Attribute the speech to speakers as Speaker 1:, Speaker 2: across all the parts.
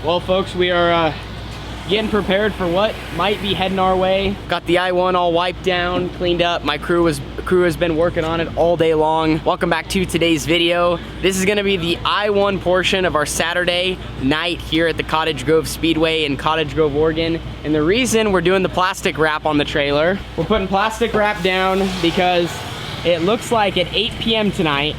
Speaker 1: Well, folks, we are getting prepared for what might be heading our way. Got the I-1 all wiped down, cleaned up. My crew has been working on it all day long. Welcome back to today's video. This is gonna be the I-1 portion of our Saturday night here at the Cottage Grove Speedway in Cottage Grove, Oregon. And the reason we're doing the plastic wrap on the trailer, we're putting plastic wrap down because it looks like at 8 p.m. tonight,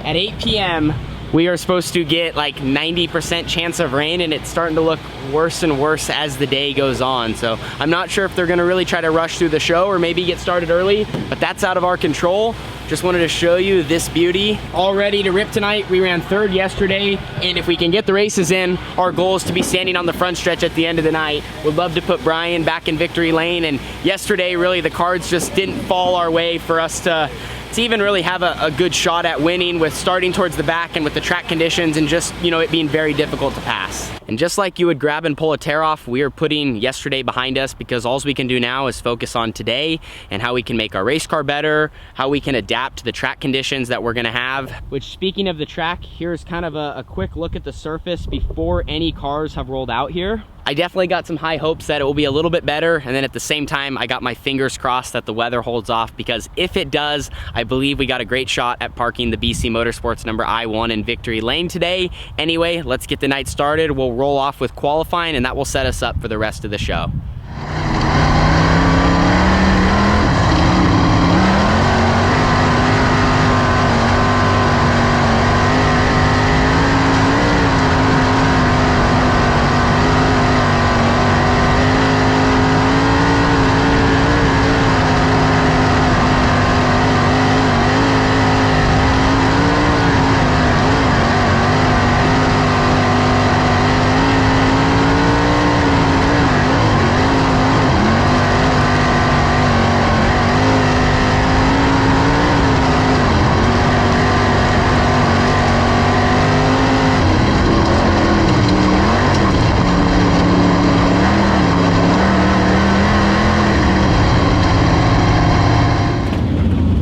Speaker 1: at 8 p.m., we are supposed to get like 90% chance of rain, and it's starting to look worse and worse as the day goes on. So I'm not sure if they're gonna really try to rush through the show or maybe get started early, but that's out of our control. Just wanted to show you this beauty. All ready to rip tonight. We ran third yesterday, and if we can get the races in, our goal is to be standing on the front stretch at the end of the night. Would love to put Brian back in victory lane, and yesterday really the cards just didn't fall our way for us to even really have a good shot at winning, with starting towards the back and with the track conditions and just, you know, it being very difficult to pass. And just like you would grab and pull a tear off, we are putting yesterday behind us, because all we can do now is focus on today and how we can make our race car better, how we can adapt to the track conditions that we're gonna have. Which, speaking of the track, here's kind of a quick look at the surface before any cars have rolled out here. I definitely got some high hopes that it will be a little bit better, and then at the same time I got my fingers crossed that the weather holds off, because if it does, I believe we got a great shot at parking the BC Motorsports number I-1 in victory lane today. Anyway, let's get the night started. We'll roll off with qualifying, and that will set us up for the rest of the show.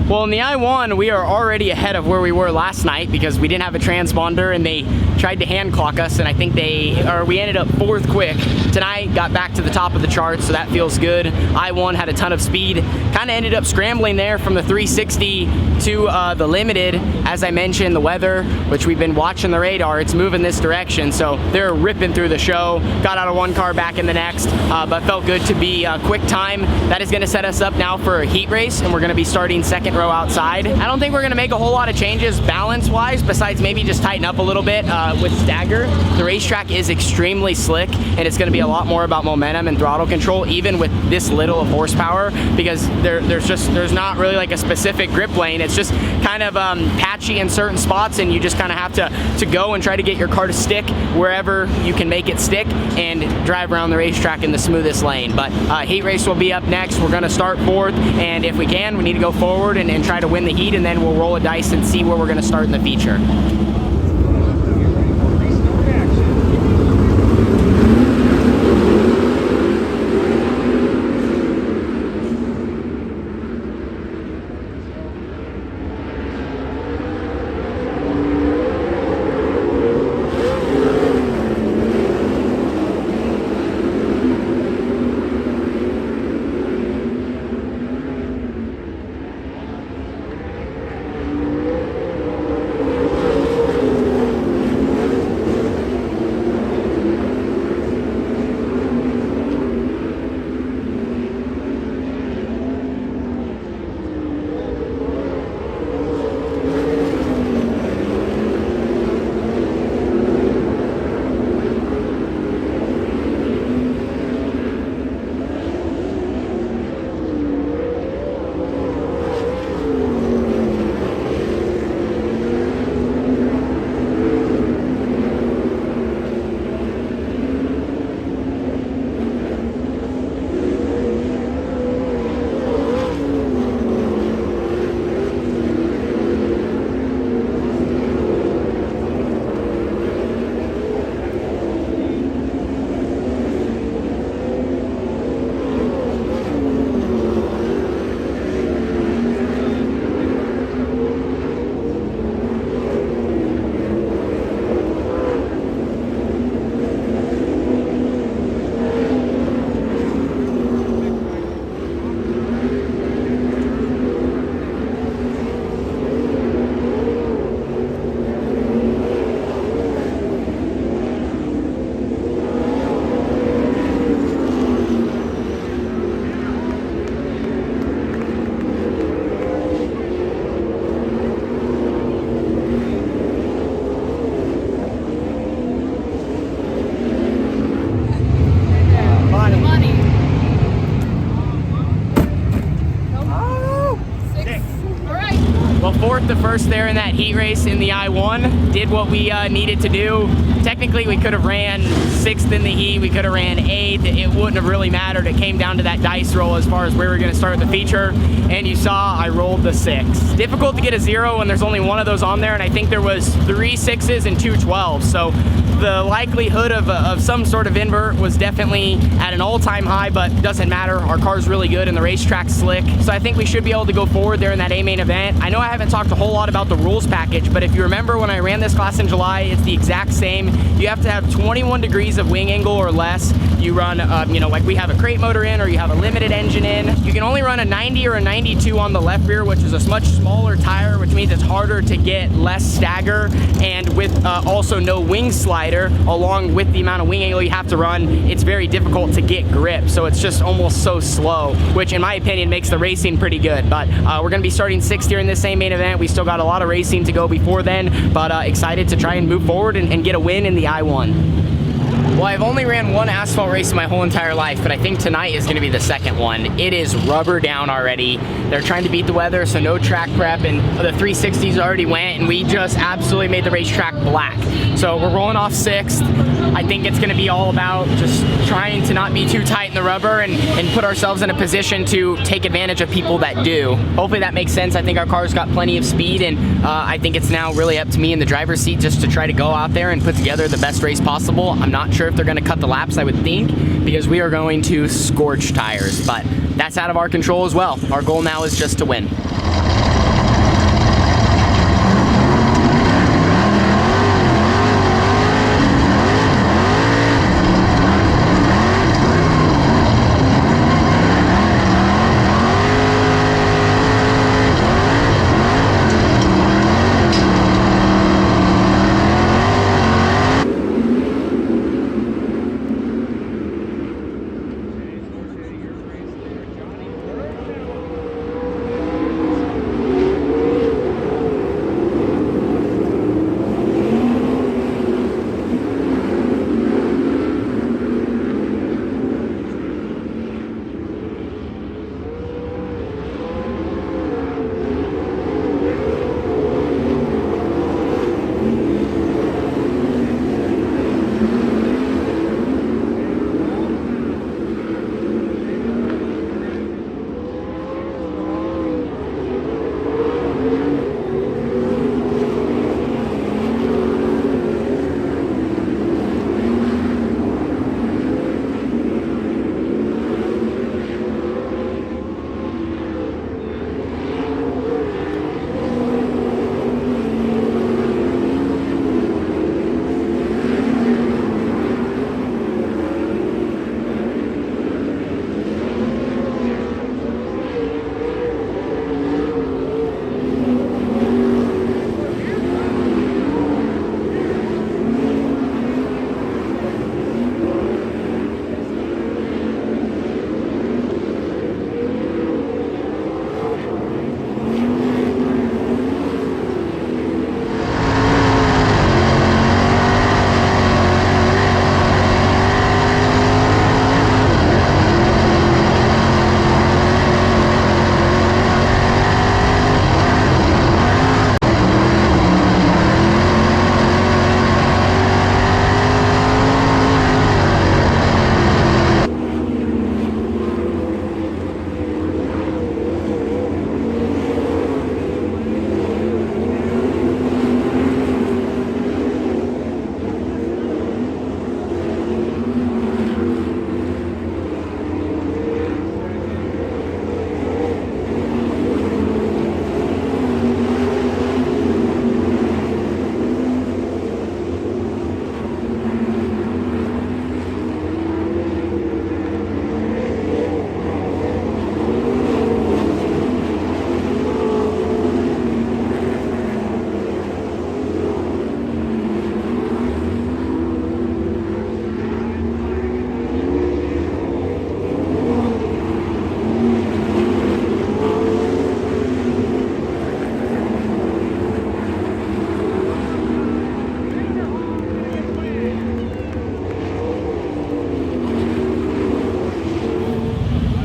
Speaker 1: Well, in the I-1, we are already ahead of where we were last night, because we didn't have a transponder and they tried to hand clock us, and I think we ended up fourth quick. Tonight, got back to the top of the charts, so that feels good. I-1 had a ton of speed, kind of ended up scrambling there from the 360 to the limited. As I mentioned, the weather, which we've been watching the radar, it's moving this direction, so they're ripping through the show. Got out of one car, back in the next, but felt good to be a quick time. That is gonna set us up now for a heat race, and we're gonna be starting second row outside. I don't think we're gonna make a whole lot of changes balance-wise, besides maybe just tighten up a little bit with stagger. The racetrack is extremely slick, and it's gonna be a lot more about momentum and throttle control, even with this little of horsepower, because there's not really like a specific grip lane. It's just kind of patchy in certain spots, and you just kind of have to go and try to get your car to stick wherever you can make it stick and drive around the racetrack in the smoothest lane. But heat race will be up next. We're gonna start fourth, and if we can, we need to go forward and try to win the heat, and then we'll roll a dice and see where we're gonna start in the feature. marked the first there in that heat race in the I-1. Did what we needed to do. Technically, we could have ran 6th in the heat. We could have ran 8th. It wouldn't have really mattered. It came down to that dice roll as far as where we're going to start the feature. And you saw I rolled the 6. Difficult to get a 0 when there's only one of those on there. And I think there was 3 6s and 2 12s. So the likelihood of some sort of invert was definitely at an all-time high, but doesn't matter. Our car's really good and the racetrack's slick. So I think we should be able to go forward there in that A main event. I know I haven't talked a whole lot about the rules package, but if you remember when I ran this class in July, it's the exact same. You have to have 21 degrees of wing angle or less. You run, you know, like we have a crate motor in, or you have a limited engine in. You can only run a 90 or a 92 on the left rear, which is a much smaller tire, which means it's harder to get less stagger, and with also no wing slider, along with the amount of wing angle you have to run, it's very difficult to get grip. So it's just almost so slow, which in my opinion makes the racing pretty good. But we're gonna be starting 6th here in this same main event. We still got a lot of racing to go before then, but excited to try and move forward and get a win in the I-1. Well, I've only ran one asphalt race in my whole entire life, but I think tonight is gonna be the second one. It is rubber down already. They're trying to beat the weather, so no track prep, and the 360s already went, and we just absolutely made the racetrack black. So we're rolling off 6th. I think it's gonna be all about just trying to not be too tight in the rubber and put ourselves in a position to take advantage of people that do. Hopefully that makes sense. I think our car's got plenty of speed, and I think it's now really up to me in the driver's seat just to try to go out there and put together the best race possible. I'm not sure if they're gonna cut the laps, I would think, because we are going to scorch tires, but that's out of our control as well. Our goal now is just to win.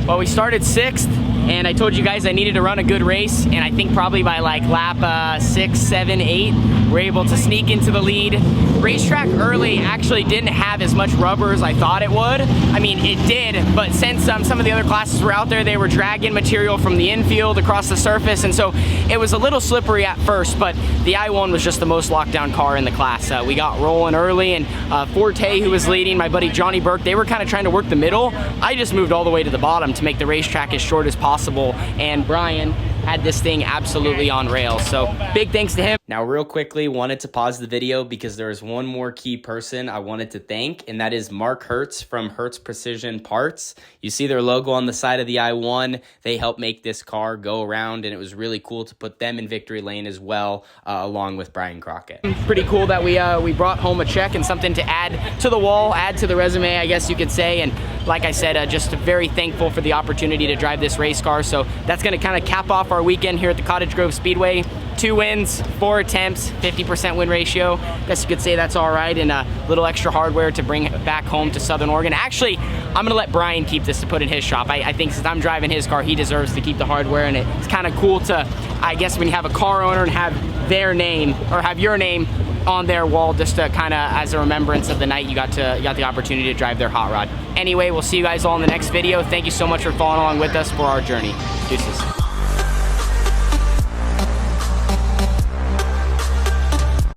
Speaker 1: Well, we started 6th. and I told you guys I needed to run a good race, and I think probably by like lap 6, 7, 8, we're able to sneak into the lead. Racetrack early actually didn't have as much rubber as I thought it would. I mean, it did, but since some of the other classes were out there, they were dragging material from the infield across the surface, and so it was a little slippery at first, but the I1 was just the most locked down car in the class. We got rolling early, and Forte, who was leading, my buddy Johnny Burke, they were kind of trying to work the middle. I just moved all the way to the bottom to make the racetrack as short as possible, and Brian had this thing absolutely on rails. So big thanks to him. Now, real quickly, wanted to pause the video because there is one more key person I wanted to thank, and that is Mark Hertz from Hertz Precision Parts. You see their logo on the side of the I1. They helped make this car go around, and it was really cool to put them in victory lane as well, along with Brian Crockett. Pretty cool that we brought home a check and something to add to the wall, add to the resume, I guess you could say. And like I said, just very thankful for the opportunity to drive this race car. So that's going to kind of cap off our weekend here at the Cottage Grove Speedway. 2 wins, 4 attempts, 50% win ratio. Guess you could say that's all right, and a little extra hardware to bring back home to Southern Oregon. Actually, I'm gonna let Brian keep this to put in his shop. I think since I'm driving his car, he deserves to keep the hardware, and it's kind of cool to, I guess, when you have a car owner and have their name, or have your name on their wall, just to kind of as a remembrance of the night you got the opportunity to drive their hot rod. Anyway, we'll see you guys all in the next video. Thank you so much for following along with us for our journey. Deuces.